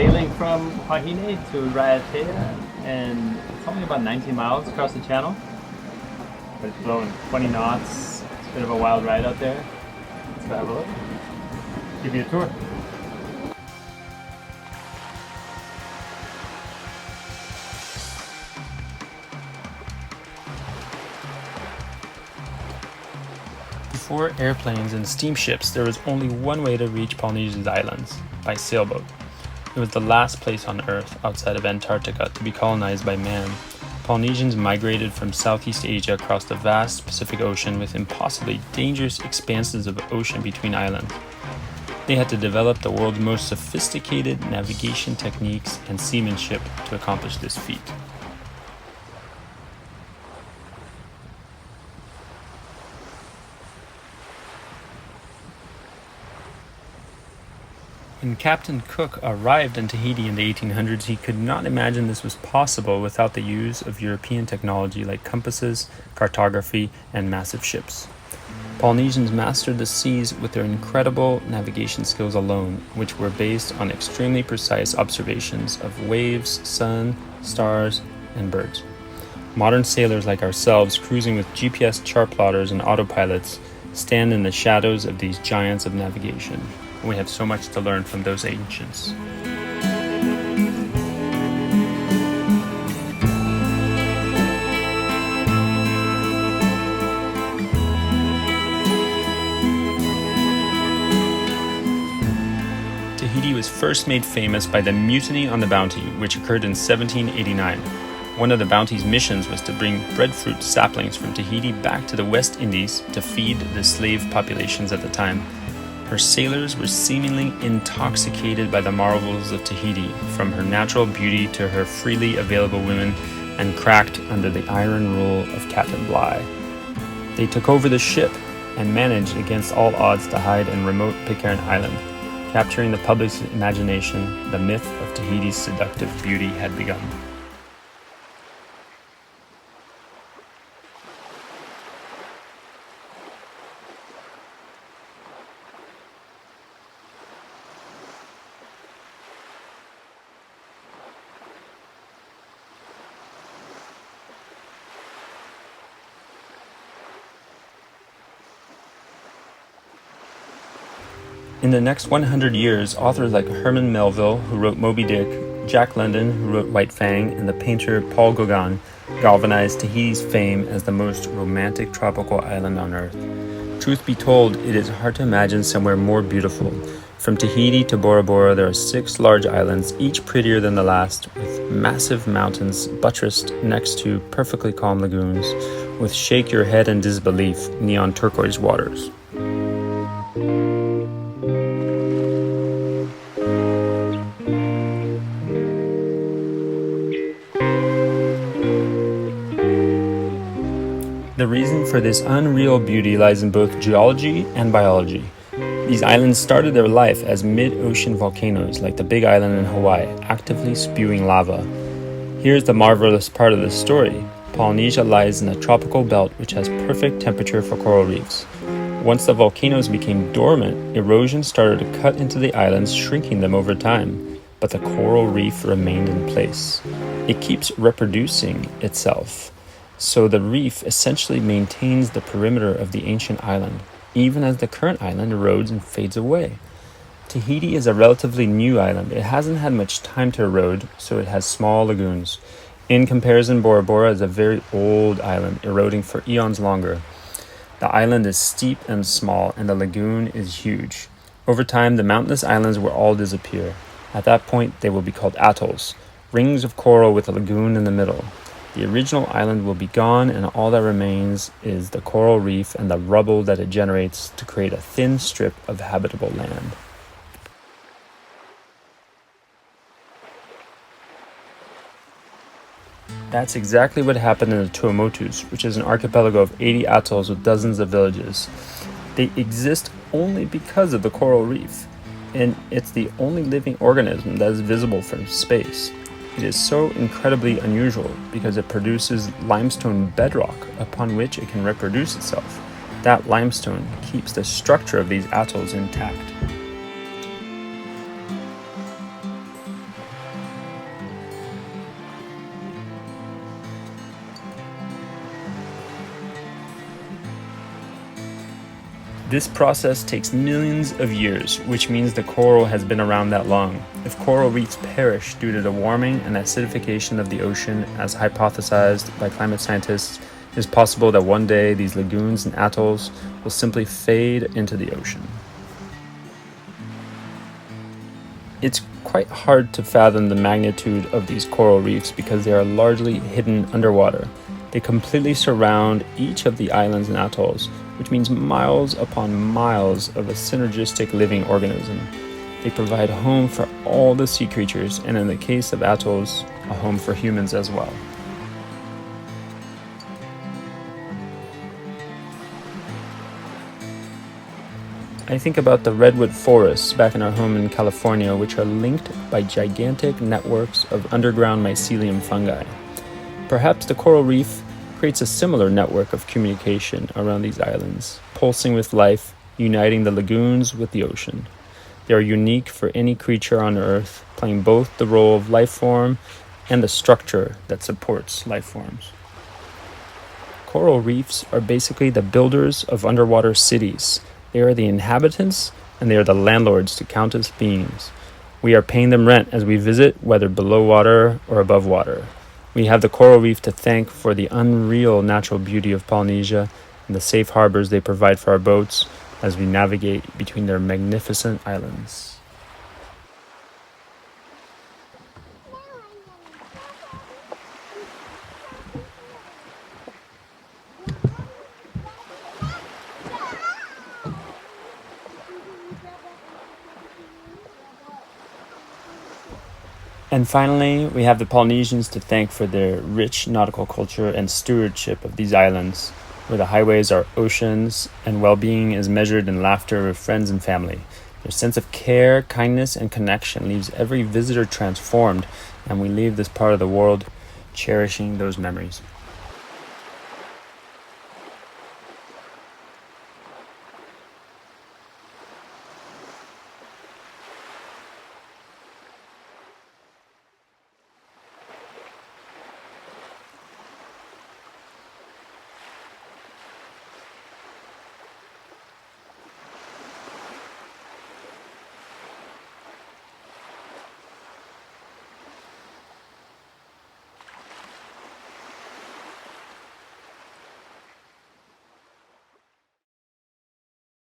sailing from Huahine to Raiatea, and it's only about 19 miles across the channel. But it's blowing 20 knots. It's a bit of a wild ride out there. Let's go have a look. Give you a tour. Before airplanes and steamships, there was only one way to reach Polynesia's islands, by sailboat. It was the last place on Earth, outside of Antarctica, to be colonized by man. Polynesians migrated from Southeast Asia across the vast Pacific Ocean with impossibly dangerous expanses of ocean between islands. They had to develop the world's most sophisticated navigation techniques and seamanship to accomplish this feat. When Captain Cook arrived in Tahiti in the 1800s, he could not imagine this was possible without the use of European technology like compasses, cartography, and massive ships. Polynesians mastered the seas with their incredible navigation skills alone, which were based on extremely precise observations of waves, sun, stars, and birds. Modern sailors like ourselves, cruising with GPS chart plotters and autopilots, stand in the shadows of these giants of navigation. We have so much to learn from those ancients. Tahiti was first made famous by the mutiny on the Bounty, which occurred in 1789. One of the Bounty's missions was to bring breadfruit saplings from Tahiti back to the West Indies to feed the slave populations at the time. Her sailors were seemingly intoxicated by the marvels of Tahiti, from her natural beauty to her freely available women, and cracked under the iron rule of Captain Bligh. They took over the ship and managed against all odds to hide in remote Pitcairn Island. Capturing the public's imagination, the myth of Tahiti's seductive beauty had begun. In the next 100 years, authors like Herman Melville, who wrote Moby Dick, Jack London, who wrote White Fang, and the painter Paul Gauguin galvanized Tahiti's fame as the most romantic tropical island on Earth. Truth be told, it is hard to imagine somewhere more beautiful. From Tahiti to Bora-Bora, there are 6 large islands, each prettier than the last, with massive mountains buttressed next to perfectly calm lagoons, with shake your head in disbelief neon turquoise waters. The reason for this unreal beauty lies in both geology and biology. These islands started their life as mid-ocean volcanoes like the Big Island in Hawaii, actively spewing lava. Here's the marvelous part of the story. Polynesia lies in a tropical belt which has perfect temperature for coral reefs. Once the volcanoes became dormant, erosion started to cut into the islands, shrinking them over time, but the coral reef remained in place. It keeps reproducing itself. So the reef essentially maintains the perimeter of the ancient island, even as the current island erodes and fades away. Tahiti is a relatively new island. It hasn't had much time to erode, so it has small lagoons. In comparison, Bora-Bora is a very old island, eroding for eons longer. The island is steep and small, and the lagoon is huge. Over time, the mountainous islands will all disappear. At that point, they will be called atolls, rings of coral with a lagoon in the middle. The original island will be gone, and all that remains is the coral reef and the rubble that it generates to create a thin strip of habitable land. That's exactly what happened in the Tuamotus, which is an archipelago of 80 atolls with dozens of villages. They exist only because of the coral reef, and it's the only living organism that is visible from space. It is so incredibly unusual because it produces limestone bedrock upon which it can reproduce itself. That limestone keeps the structure of these atolls intact. This process takes millions of years, which means the coral has been around that long. If coral reefs perish due to the warming and acidification of the ocean, as hypothesized by climate scientists, it is possible that one day these lagoons and atolls will simply fade into the ocean. It's quite hard to fathom the magnitude of these coral reefs because they are largely hidden underwater. They completely surround each of the islands and atolls, which means miles upon miles of a synergistic living organism. They provide a home for all the sea creatures, and in the case of atolls, a home for humans as well. I think about the redwood forests back in our home in California, which are linked by gigantic networks of underground mycelium fungi. Perhaps the coral reef creates a similar network of communication around these islands, pulsing with life, uniting the lagoons with the ocean. They are unique for any creature on Earth, playing both the role of life form and the structure that supports life forms. Coral reefs are basically the builders of underwater cities. They are the inhabitants, and they are the landlords to countless beings. We are paying them rent as we visit, whether below water or above water. We have the coral reef to thank for the unreal natural beauty of Polynesia and the safe harbors they provide for our boats as we navigate between their magnificent islands. And finally, we have the Polynesians to thank for their rich nautical culture and stewardship of these islands, where the highways are oceans and well-being is measured in laughter with friends and family. Their sense of care, kindness, and connection leaves every visitor transformed, and we leave this part of the world cherishing those memories.